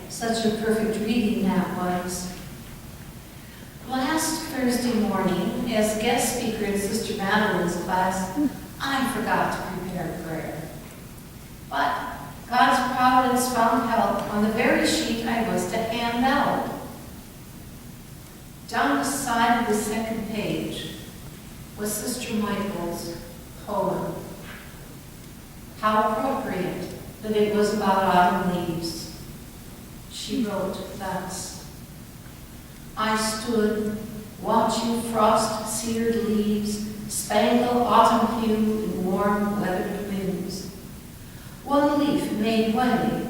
Such a perfect reading that was. Last Thursday morning, as guest speaker in Sister Madeline's class, I forgot to prepare prayer. But God's providence found help on the very sheet I was to hand out. Down the side of the second page was Sister Michael's poem. How appropriate that it was about autumn leaves. She wrote thus: I stood watching frost-seared leaves spangle autumn hue in warm weathered winds. One leaf made way,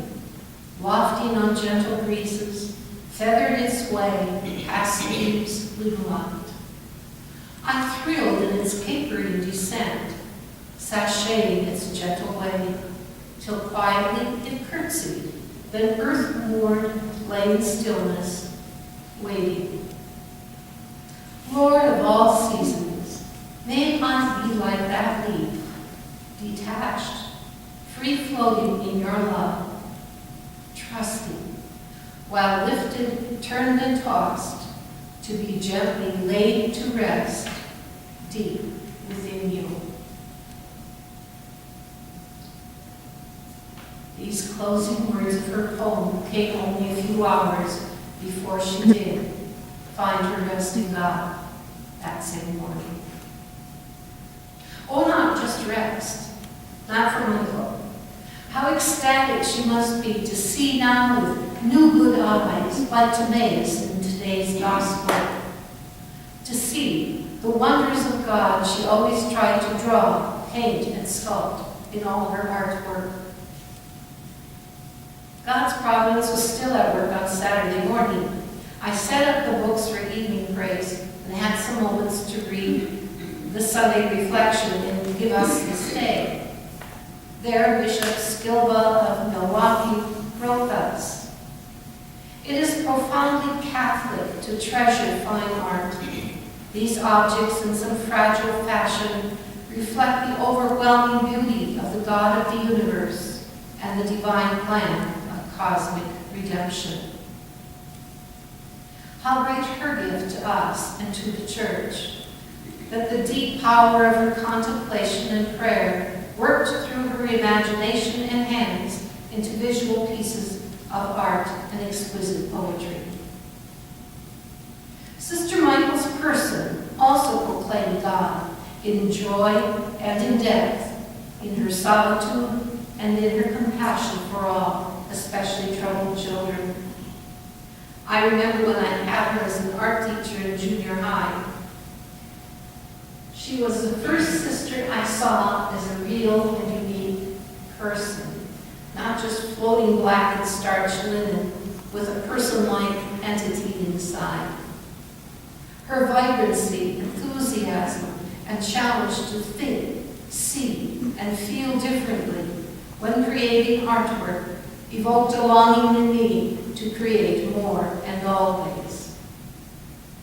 wafting on gentle breezes, feathered its way past leaves blue light. I thrilled in its capering descent, sashaying its gentle way, till quietly it curtsied, then earth-moored lay in stillness, waiting. Lord of all seasons, may I be like that leaf, detached, free-floating in your love, trusting, while lifted, turned, and tossed, to be gently laid to rest deep within you. These closing words of her poem came only a few hours before she did find her rest in God that same morning. Oh, not just rest, not for Michael. How ecstatic she must be to see now with new good eyes, like Timaeus in today's gospel. To see the wonders of God she always tried to draw, paint, and sculpt in all her artwork. God's providence was still at work on Saturday morning. I set up the books for evening praise and had some moments to read the Sunday reflection and give us this day. There, Bishop Skilba of Milwaukee wrote thus: It is profoundly Catholic to treasure fine art. These objects, in some fragile fashion, reflect the overwhelming beauty of the God of the universe and the divine plan of cosmic redemption. How great her gift to us and to the Church, that the deep power of her contemplation and prayer worked through her imagination and hands into visual pieces of art and exquisite poetry. Sister Michael's person also proclaimed God in joy and in death, in her solitude and in her compassion for all, especially troubled children. I remember when I had her as an art teacher in junior high. She was the first sister I saw as a real and unique person, not just floating black and starched linen with a person-like entity inside. Her vibrancy, enthusiasm, and challenge to think, see, and feel differently when creating artwork evoked a longing in me to create more and always.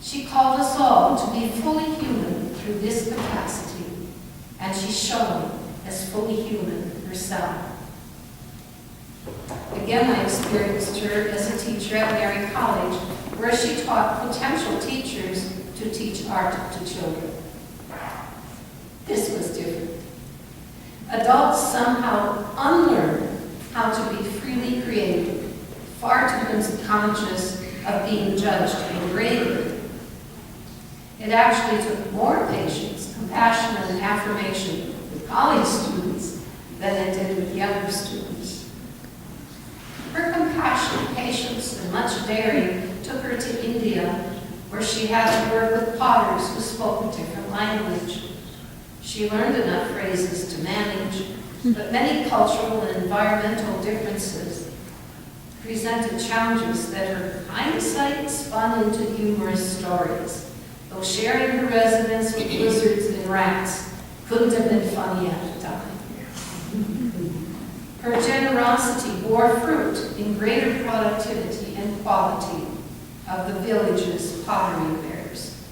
She called us all to be fully human through this capacity, and she shone as fully human herself. Again, I experienced her as a teacher at Mary College, where she taught potential teachers to teach art to children. This was different. Adults somehow unlearn how to be freely creative, far too conscious of being judged and graded. It actually took more patience, compassion, and affirmation with college students than it did with younger students. Her compassion, patience, and much daring took her to India, where she had to work with potters who spoke a different language. She learned enough phrases to manage, but many cultural and environmental differences presented challenges that her hindsight spun into humorous stories, though sharing her residence with lizards and rats couldn't have been funny at the time. Her generosity bore fruit in greater productivity and quality of the village's pottery wares.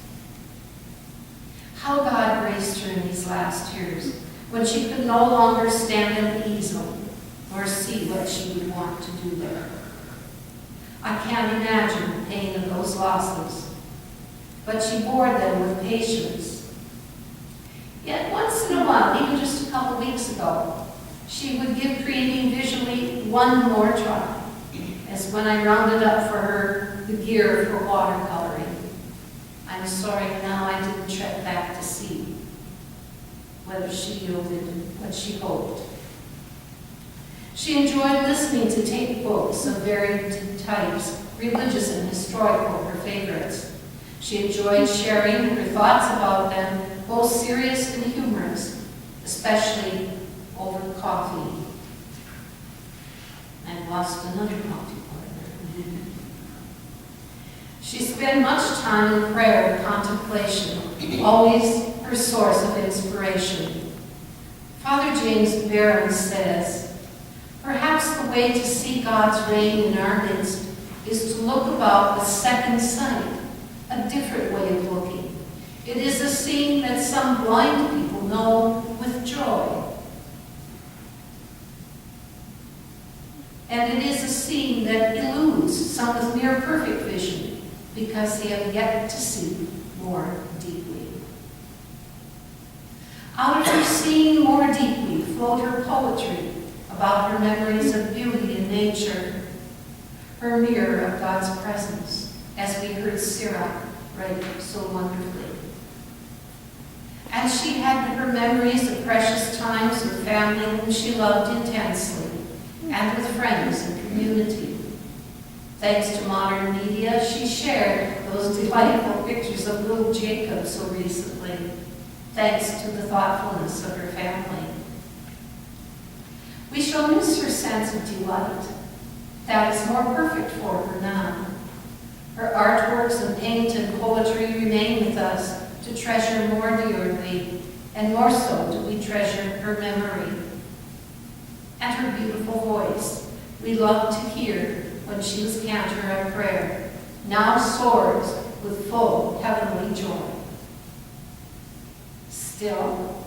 How God graced her in these last years, when she could no longer stand at the easel nor see what she would want to do there. I can't imagine the pain of those losses, but she bore them with patience. Yet once in a while, even just a couple weeks ago, she would give creating visually one more try, as when I rounded up for her the gear for watercoloring. I'm sorry now I didn't trek back to see whether she yielded what she hoped. She enjoyed listening to tape books of varied types, religious and historical, her favorites. She enjoyed sharing her thoughts about them, both serious and humorous, especially over coffee. I've lost another coffee partner. She spent much time in prayer and contemplation, always her source of inspiration. Father James Barron says, "Perhaps the way to see God's reign in our midst is to look about with second sight, a different way of looking. It is a seeing that some blind people know with joy. And it is a seeing that eludes some with near perfect vision, because they have yet to see more deeply." Out of her seeing more deeply flowed her poetry about her memories of beauty in nature, her mirror of God's presence, as we heard Sirach write so wonderfully. And she had her memories of precious times with family whom she loved intensely, and with friends and community. Thanks to modern media, she shared those delightful pictures of little Jacob so recently, thanks to the thoughtfulness of her family. We shall miss her sense of delight. That is more perfect for her now. Her artworks and paint and poetry remain with us to treasure more dearly, and more so do we treasure her memory. And her beautiful voice, we loved to hear when she was cantor at prayer, now soars with full heavenly joy. Still,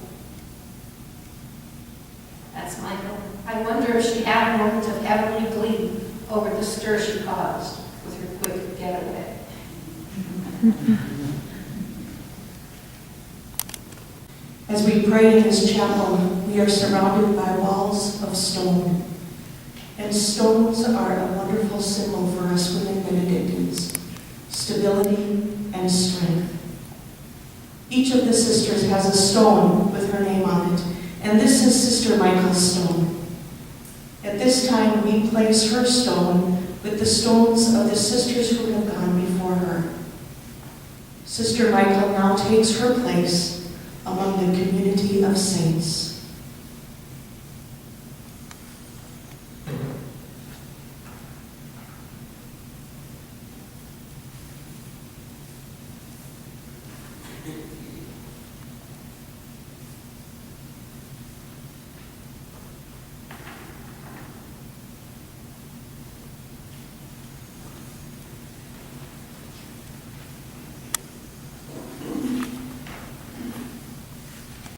that's Michael. I wonder if she had a moment of heavenly glee over the stir she caused with her quick getaway. As we pray in this chapel, we are surrounded by walls of stone. And stones are a wonderful symbol for us women Benedictines, stability and strength. Each of the sisters has a stone with her name on it, and this is Sister Michael's stone. At this time, we place her stone with the stones of the sisters who have gone before her. Sister Michael now takes her place among the community of saints.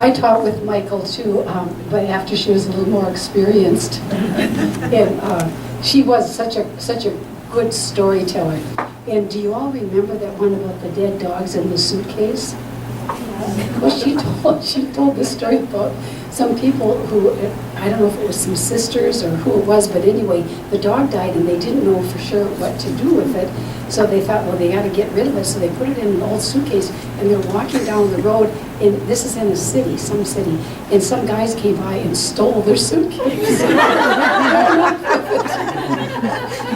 I taught with Michael too, but after she was a little more experienced. And she was such a good storyteller. And do you all remember that one about the dead dogs in the suitcase? Well, she told the story about some people who, I don't know if it was some sisters or who it was, but anyway, the dog died and they didn't know for sure what to do with it. So they thought, well, they got to get rid of it. So they put it in an old suitcase and they're walking down the road. And this is in a city, some city. And some guys came by and stole their suitcase.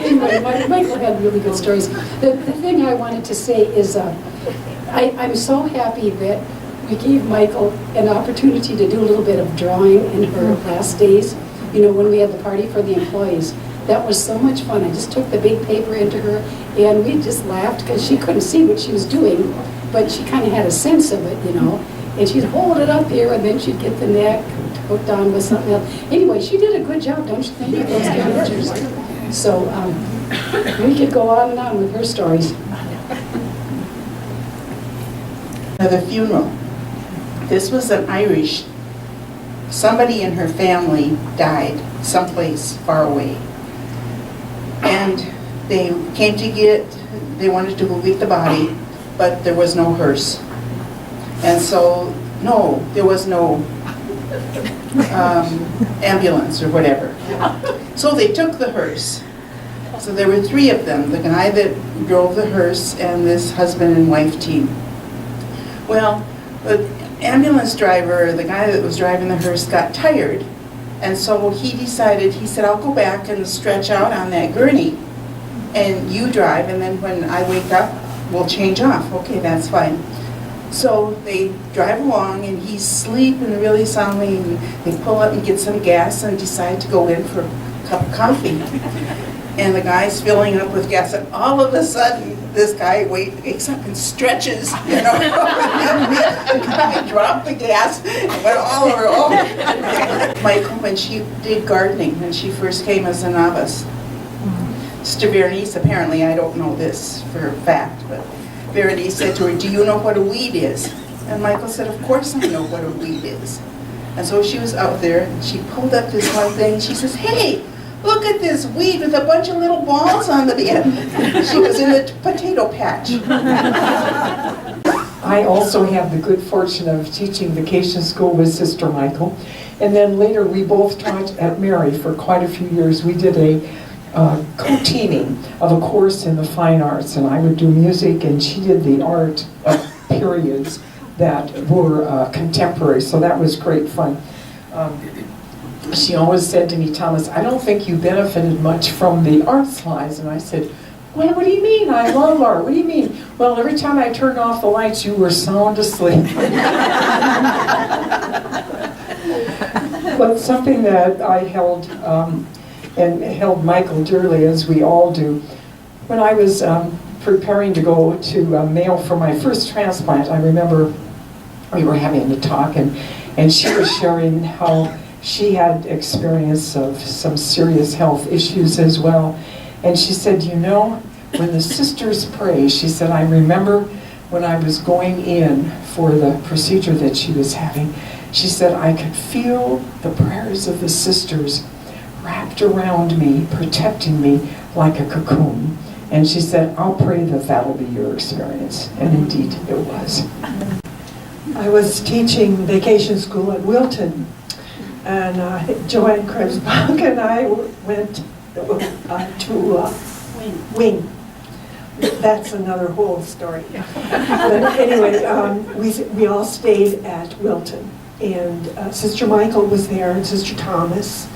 Anyway, Michael had really good stories. The thing I wanted to say is I'm so happy that we gave Michael an opportunity to do a little bit of drawing in her last days, you know, when we had the party for the employees. That was so much fun. I just took the big paper into her, and we just laughed because she couldn't see what she was doing, but she kind of had a sense of it, you know. And she'd hold it up here, and then she'd get the neck hooked on with something else. Anyway, she did a good job, don't you think, with those characters? So we could go on and on with her stories. The funeral. This was an Irish. Somebody in her family died someplace far away. And They came to they wanted to go get the body, but there was no hearse. And so, no, there was no ambulance or whatever. So they took the hearse. So there were 3 of them, the guy that drove the hearse and this husband and wife team. Well, the ambulance driver, the guy that was driving the hearse, got tired. And so he decided, he said, I'll go back and stretch out on that gurney and you drive, and then when I wake up, we'll change off. Okay, that's fine. So they drive along and he's sleeping really soundly, and they pull up and get some gas and decide to go in for a cup of coffee. And the guy's filling up with gas, and all of a sudden, this guy wakes up and stretches, you know. The guy dropped the gas and went all over. Oh. Michael, when she did gardening, when she first came as a novice, Sister Berenice, apparently, I don't know this for a fact, but Berenice said to her, do you know what a weed is? And Michael said, of course I know what a weed is. And so she was out there, and she pulled up this one thing, and she says, hey, look at this weed with a bunch of little balls on the end. She was in the potato patch. I also have the good fortune of teaching vacation school with Sister Michael. And then later we both taught at Mary for quite a few years. We did a co-teaming of a course in the fine arts, and I would do music and she did the art periods that were contemporary, so that was great fun. She always said to me, Thomas, I don't think you benefited much from the art slides. And I said, well, what do you mean? I love art. What do you mean? Well, every time I turned off the lights, you were sound asleep. But something that I held, and held Michael dearly, as we all do, when I was preparing to go to Mayo for my first transplant, I remember we were having a talk, and she was sharing how she had experience of some serious health issues as well. And she said, you know, when the sisters pray, she said, I remember when I was going in for the procedure that she was having, she said, I could feel the prayers of the sisters wrapped around me, protecting me like a cocoon. And she said, I'll pray that that'll be your experience. And indeed, it was. I was teaching vacation school at Wilton, and Joanne Krebsbach and I went to Wing. That's another whole story. But anyway, we all stayed at Wilton, and Sister Michael was there, and Sister Thomas,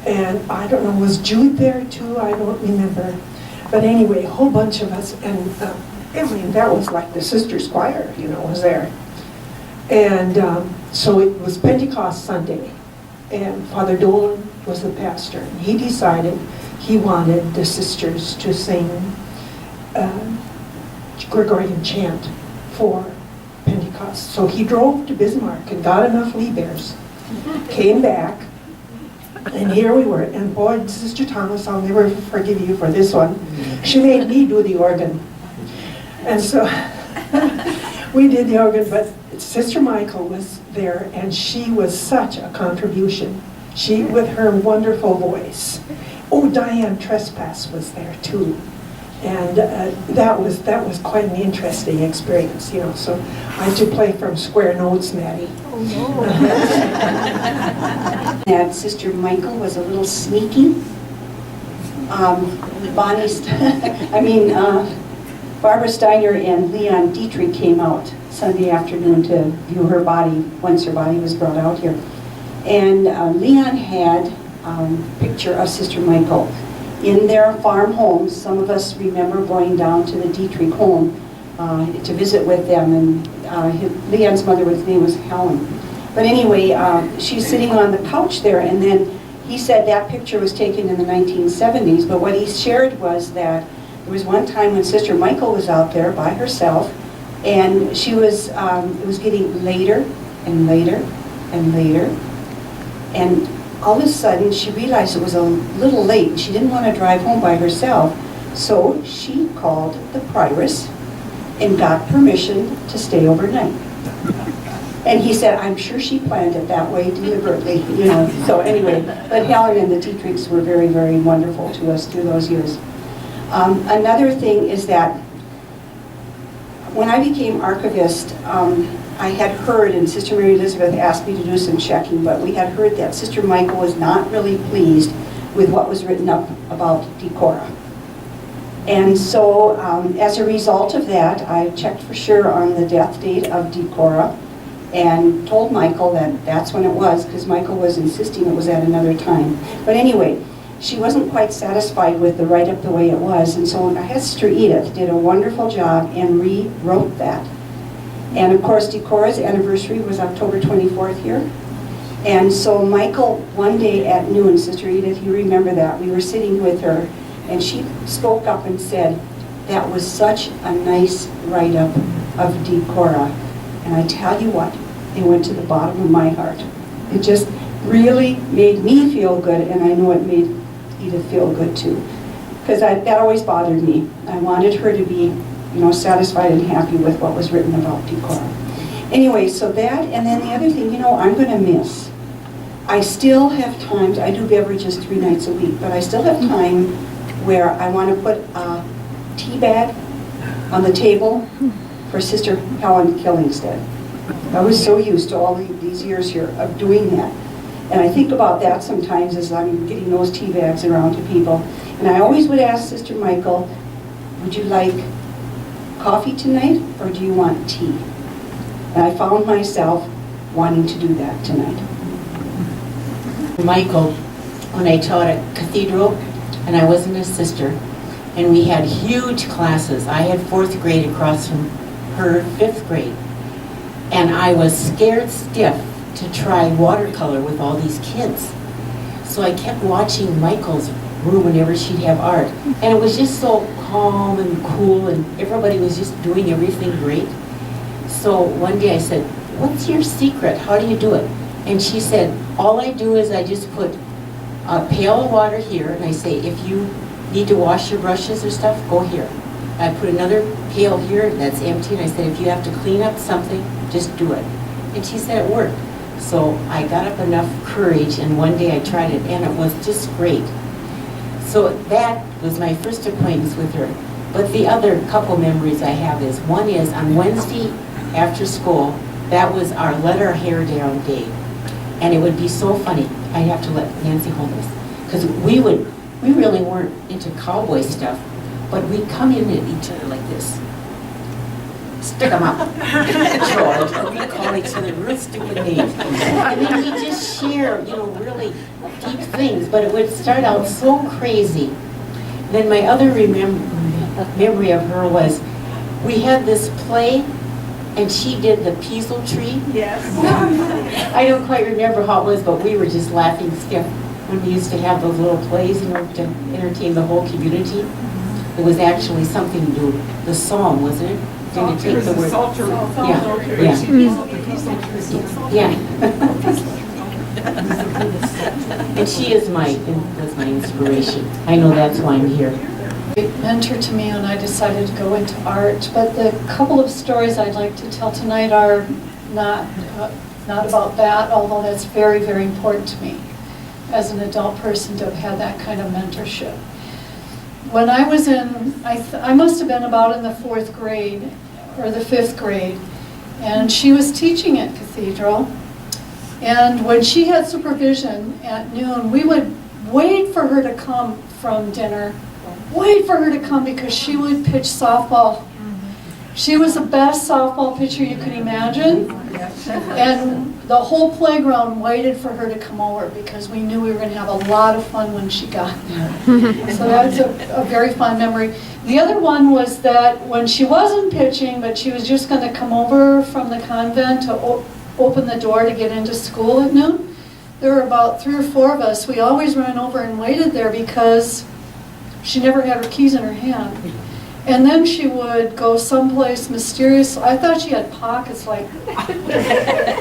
and I don't know, was Jude there too? I don't remember. But anyway, a whole bunch of us, and that was like the Sisters Choir, you know, was there. And so it was Pentecost Sunday, and Father Dolan was the pastor. And he decided he wanted the sisters to sing Gregorian chant for Pentecost. So he drove to Bismarck and got enough Lee Bears, came back, and here we were. And boy, Sister Thomas, I'll never forgive you for this one. She made me do the organ. And so we did the organ, but Sister Michael was there, and she was such a contribution. She, with her wonderful voice. Oh, Diane Trespass was there too. And that was quite an interesting experience, you know. So I had to play from square notes, Maddie. Oh, no. And Sister Michael was a little sneaky. Barbara Steiner and Leon Dietrich came out Sunday afternoon to view her body once her body was brought out here. And Leon had a picture of Sister Michael in their farm homes. Some of us remember going down to the Dietrich home to visit with them, and Leon's mother's name was Helen. But anyway, she's sitting on the couch there, and then he said that picture was taken in the 1970s, but what he shared was that there was one time when Sister Michael was out there by herself, and she was, it was getting later and later and later, and all of a sudden she realized it was a little late. She didn't want to drive home by herself, so she called the prioress and got permission to stay overnight. And he said, I'm sure she planned it that way deliberately, you know. So anyway, but Helen and the Dietrichs were very, very wonderful to us through those years. Another thing is that when I became archivist, I had heard, and Sister Mary Elizabeth asked me to do some checking, but we had heard that Sister Michael was not really pleased with what was written up about Decorah. And so as a result of that, I checked for sure on the death date of Decorah and told Michael that that's when it was, because Michael was insisting it was at another time. But anyway, she wasn't quite satisfied with the write-up the way it was, and so I had Sister Edith did a wonderful job and rewrote that. And of course, Decorah's anniversary was October 24th here. And so Michael, one day at noon, Sister Edith, you remember that, we were sitting with her, and she spoke up and said, that was such a nice write-up of Decorah. And I tell you what, it went to the bottom of my heart. It just really made me feel good, and I know it made Edith feel good too. Because that always bothered me. I wanted her to be, satisfied and happy with what was written about Decorah. Anyway, so that, and then the other thing, I'm going to miss. I still have times, I do beverages 3 nights a week, but I still have time where I want to put a tea bag on the table for Sister Helen Killingstead. I was so used to all these years here of doing that. And I think about that sometimes as I'm getting those tea bags around to people. And I always would ask Sister Michael, would you like coffee tonight or do you want tea? And I found myself wanting to do that tonight. Michael, when I taught at Cathedral, and I wasn't a sister, and we had huge classes. I had 4th grade across from her 5th grade. And I was scared stiff to try watercolor with all these kids. So I kept watching Michael's room whenever she'd have art. And it was just so calm and cool, and everybody was just doing everything great. So one day I said, what's your secret? How do you do it? And she said, all I do is I just put a pail of water here, and I say, if you need to wash your brushes or stuff, go here. I put another pail here that's empty, and I said, if you have to clean up something, just do it. And she said it worked. So I got up enough courage, and one day I tried it, and it was just great. So that was my first acquaintance with her. But the other couple memories I have is, one is on Wednesday after school, that was our let our hair down day. And it would be so funny. I'd have to let Nancy hold this. Because we really weren't into cowboy stuff, but we'd come in at each other like this. Stick 'em up. George. We'd call each other real stupid names. And then we'd just share, really deep things, but it would start out so crazy. Then my other memory of her was, we had this play, and she did the Peasel tree. Yes. I don't quite remember how it was, but we were just laughing stiff when we used to have those little plays, to entertain the whole community. It was actually something to do with the psalm, wasn't it? Did it take the word? Yeah. And she was my inspiration. I know that's why I'm here. Great mentor to me when I decided to go into art. But the couple of stories I'd like to tell tonight are not about that, although that's very, very important to me as an adult person to have had that kind of mentorship. When I was I must have been about in the 4th grade or the 5th grade, and she was teaching at Cathedral. And when she had supervision at noon, we would wait for her to come from dinner, wait for her to come because she would pitch softball. She was the best softball pitcher you could imagine. And the whole playground waited for her to come over because we knew we were going to have a lot of fun when she got there. So that's a very fond memory. The other one was that when she wasn't pitching, but she was just going to come over from the convent to open the door to get into school at noon, there were about 3 or 4 of us. We always ran over and waited there because she never had her keys in her hand. And then she would go someplace mysterious. I thought she had pockets, like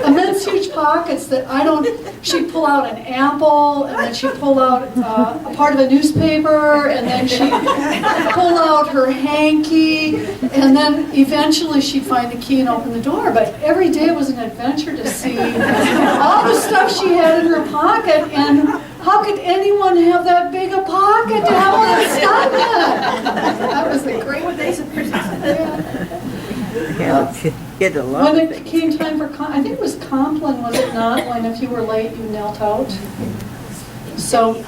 immense huge pockets that she'd pull out an apple, and then she'd pull out a part of a newspaper, and then she'd pull out her hanky, and then eventually she'd find the key and open the door. But every day was an adventure to see all the stuff she had in her pocket and how could anyone have that big a pocket to have all that stuff in? That was a great day. Get a lot When of it things. came time for, I think it was Compline, was it not, when if you were late, you knelt out? So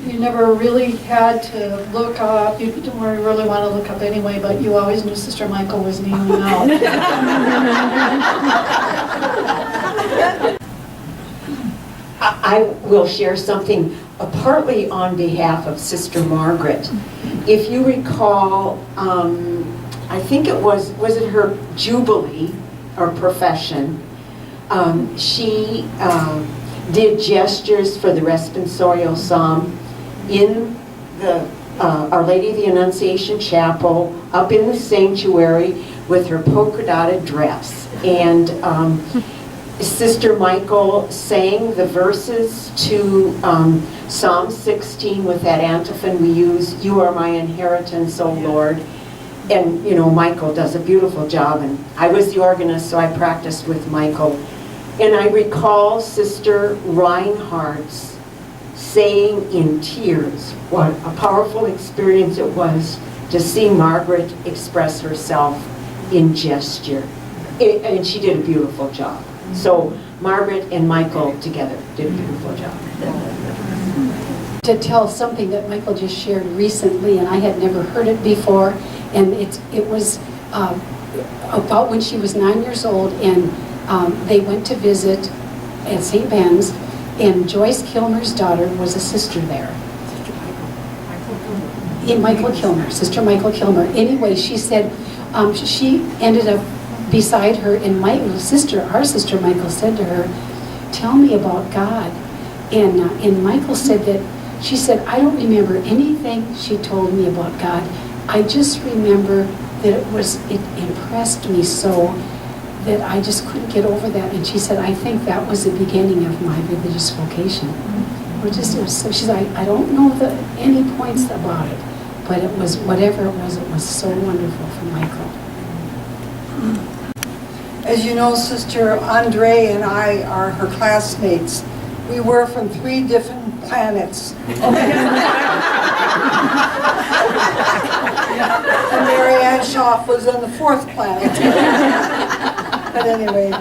you never really had to look up, you didn't really want to look up anyway, but you always knew Sister Michael was kneeling out. I will share something partly on behalf of Sister Margaret. If you recall, I think it was it her jubilee or profession? She did gestures for the responsorial psalm in the Our Lady of the Annunciation Chapel up in the sanctuary with her polka dotted dress. And Sister Michael sang the verses to Psalm 16 with that antiphon we use, "You are my inheritance, O Lord." And, you know, Michael does a beautiful job, and I was the organist, so I practiced with Michael. And I recall Sister Reinhardt's saying in tears what a powerful experience it was to see Margaret express herself in gesture. And she did a beautiful job. So Margaret and Michael together did a beautiful job. To tell something that Michael just shared recently, and I had never heard it before, and it was about when she was 9 years old, and they went to visit at St. Ben's, and Joyce Kilmer's daughter was a sister there. Michael Kilmer, Sister Michael Kilmer. Anyway, she said she ended up beside her, and our sister Michael said to her, "Tell me about God." And Michael said that, she said, "I don't remember anything she told me about God. I just remember that it impressed me so that I just couldn't get over that." And she said, "I think that was the beginning of my religious vocation." So she said, I don't know any points about it, but it was, whatever it was so wonderful for Michael. As you know, Sister Andre and I are her classmates. We were from 3 different planets. And Mary Ann Schaff was on the 4th planet. But anyway,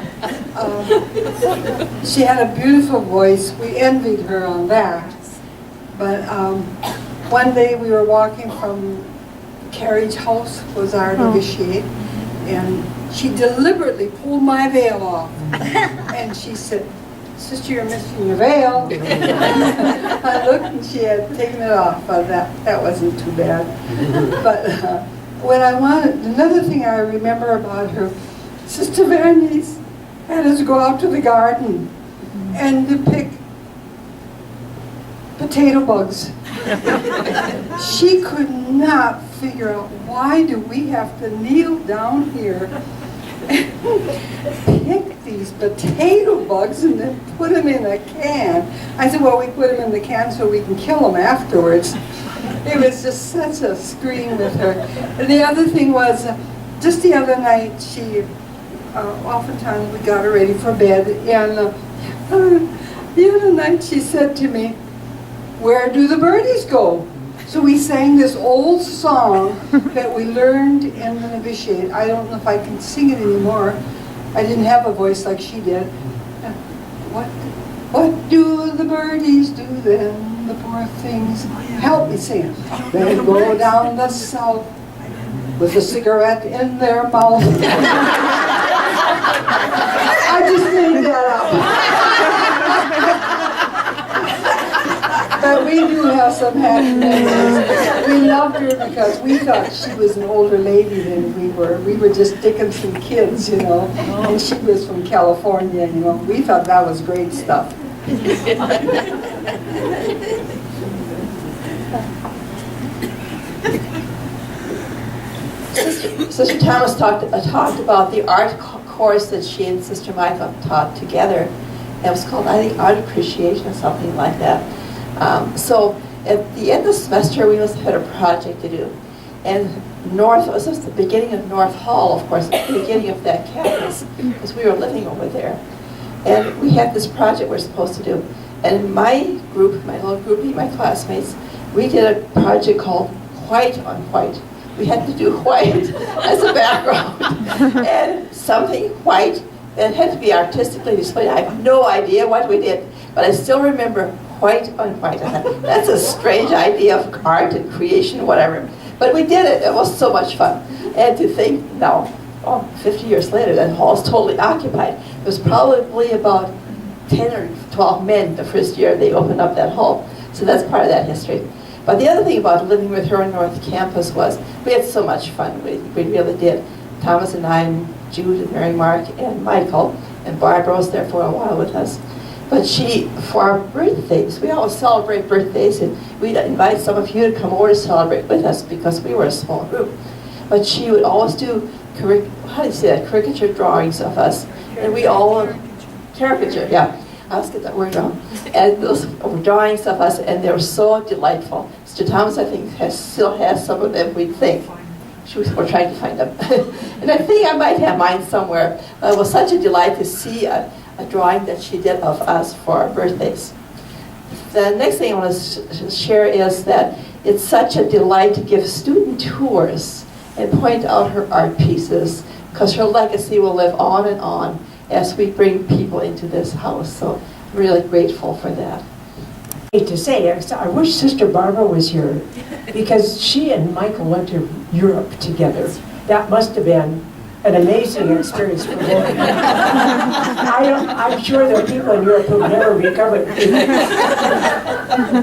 she had a beautiful voice. We envied her on that. But one day we were walking from Carriage House, was our novitiate, and she deliberately pulled my veil off. And she said, "Sister, you're missing your veil." I looked and she had taken it off, but that wasn't too bad. But another thing I remember about her, Sister Vernice had us go out to the garden and to pick potato bugs. She could not figure out, why do we have to kneel down here and pick these potato bugs and then put them in a can? I said, well, we put them in the can so we can kill them afterwards. It was just such a scream with her. And the other thing was, just the other night, oftentimes we got her ready for bed, and the other night she said to me, "Where do the birdies go?" So we sang this old song that we learned in the novitiate. I don't know if I can sing it anymore. I didn't have a voice like she did. What do the birdies do then, the poor things? Help me sing it. They go down the south with a cigarette in their mouth. I just made that up. But we do have some happy memories. We loved her because we thought she was an older lady than we were. We were just Dickinson kids, you know, and she was from California, you know. We thought that was great stuff. Sister Thomas talked about the art course that she and Sister Michael taught together. It was called, I think, Art Appreciation or something like that. So at the end of the semester, we must have had a project to do. And it was just the beginning of North Hall, of course, the beginning of that campus, because we were living over there. And we had this project we're supposed to do. And my group, my little groupie, my classmates, we did a project called White on White. We had to do white as a background and something white that had to be artistically displayed. I have no idea what we did, but I still remember white on white. I thought, that's a strange idea of art and creation, whatever. But we did it. It was so much fun. And to think now, 50 years later, that hall is totally occupied. It was probably about 10 or 12 men the first year they opened up that hall. So that's part of that history. But the other thing about living with her on North Campus was we had so much fun. We really did. Thomas and I, and Jude and Mary Mark and Michael, and Barbara was there for a while with us. But for our birthdays, we always celebrate birthdays, and we'd invite some of you to come over to celebrate with us because we were a small group. But she would always do, caricature drawings of us. And we all, caricature, yeah. I always get that word wrong. And those were drawings of us, and they were so delightful. Mr. Thomas, I think, still has some of them, we think. We're trying to find them. And I think I might have mine somewhere. It was such a delight to see a drawing that she did of us for our birthdays. The next thing I want to share is that it's such a delight to give student tours and point out her art pieces, because her legacy will live on and on as we bring people into this house. So I'm really grateful for that. To say, I wish Sister Barbara was here, because she and Michael went to Europe together. That must have been an amazing experience for them. I'm sure there are people in Europe who've never recovered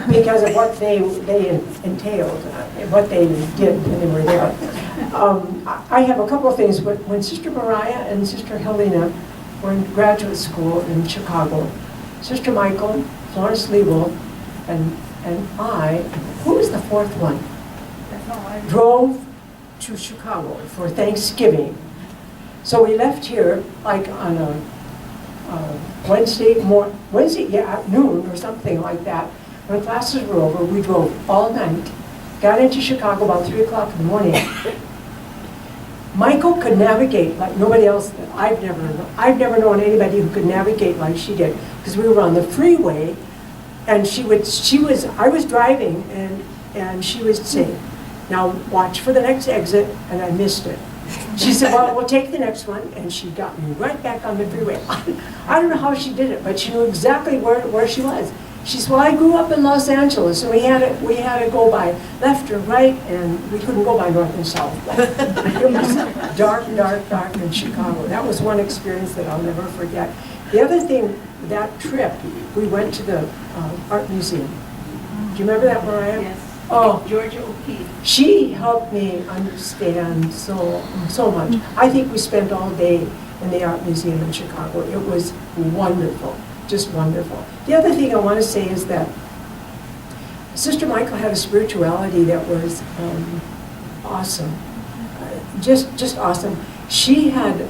because of what they entailed, what they did when they were there. I have a couple of things. When Sister Mariah and Sister Helena were in graduate school in Chicago, Sister Michael, Florence Liebel, and I, who was the fourth one? Drove to Chicago for Thanksgiving. So we left here like on a Wednesday at noon or something like that. When classes were over, we drove all night, got into Chicago about 3 o'clock in the morning. Michael could navigate like nobody else. I've never known anybody who could navigate like she did, because we were on the freeway, and I was driving, and she would say, "Now watch for the next exit," and I missed it. She said, "Well, we'll take the next one," and she got me right back on the freeway. I don't know how she did it, but she knew exactly where she was. She said, "Well, I grew up in Los Angeles, and we had to go by left or right, and we couldn't go by north and south." It was dark in Chicago. That was one experience that I'll never forget. The other thing, that trip, we went to the art museum. Do you remember that, Mariah? Yes. Oh, Georgia O'Keeffe. she helped me understand so much. I think we spent all day in the art museum in Chicago. It was wonderful, just wonderful. The other thing I want to say is that Sister Michael had a spirituality that was awesome, just awesome. She had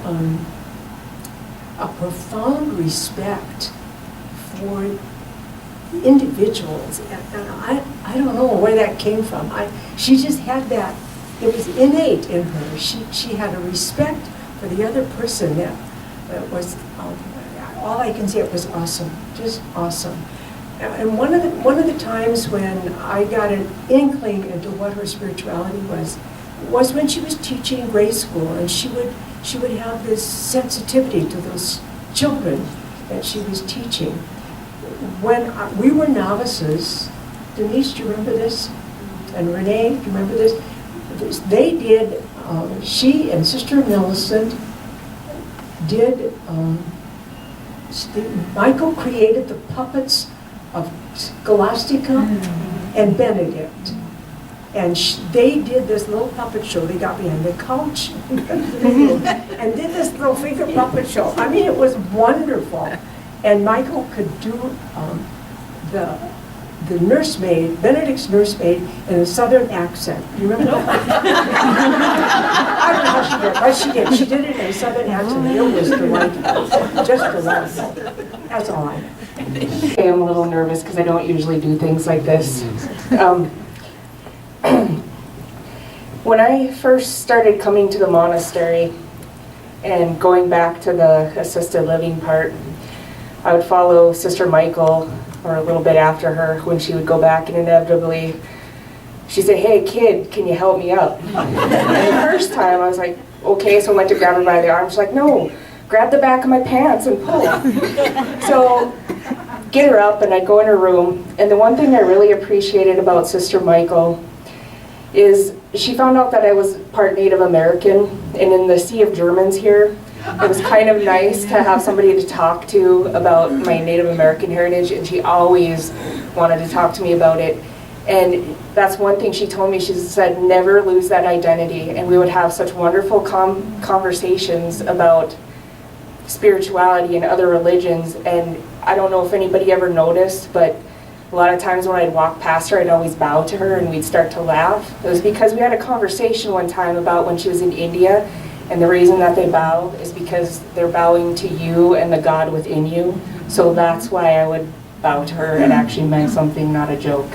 a profound respect for individuals, and I don't know where that came from. She just had that. It was innate in her. She had a respect for the other person that was all I can say. It was awesome, just awesome. And one of the times when I got an inkling into what her spirituality was when she was teaching grade school, and she would have this sensitivity to those children that she was teaching. When we were novices, Denise, do you remember this? And Renee, do you remember this? They did, she and Sister Millicent did, Michael created the puppets of Scholastica and Benedict. And they did this little puppet show. They got behind the couch and did this little finger puppet show. I mean, it was wonderful. And Michael could do the nursemaid, Benedict's nursemaid, in a southern accent. You remember that? I don't know how she did it, but she did. She did it in a southern accent. It was delightful, just delightful. That's all I know. I'm a little nervous because I don't usually do things like this. When I first started coming to the monastery and going back to the assisted living part, I would follow Sister Michael, or a little bit after her, when she would go back, and inevitably she'd say, "Hey kid, can you help me up?" And the first time I was like, okay, so I went to grab her by the arm. She's like, "No, grab the back of my pants and pull." So get her up, and I'd go in her room, and the one thing I really appreciated about Sister Michael is she found out that I was part Native American, and in the Sea of Germans here, it was kind of nice to have somebody to talk to about my Native American heritage, and she always wanted to talk to me about it. And that's one thing she told me. She said, never lose that identity. And we would have such wonderful conversations about spirituality and other religions. And I don't know if anybody ever noticed, but a lot of times when I'd walk past her, I'd always bow to her and we'd start to laugh. It was because we had a conversation one time about when she was in India, and the reason that they bow is because they're bowing to you and the God within you. So that's why I would bow to her. It actually meant something, not a joke.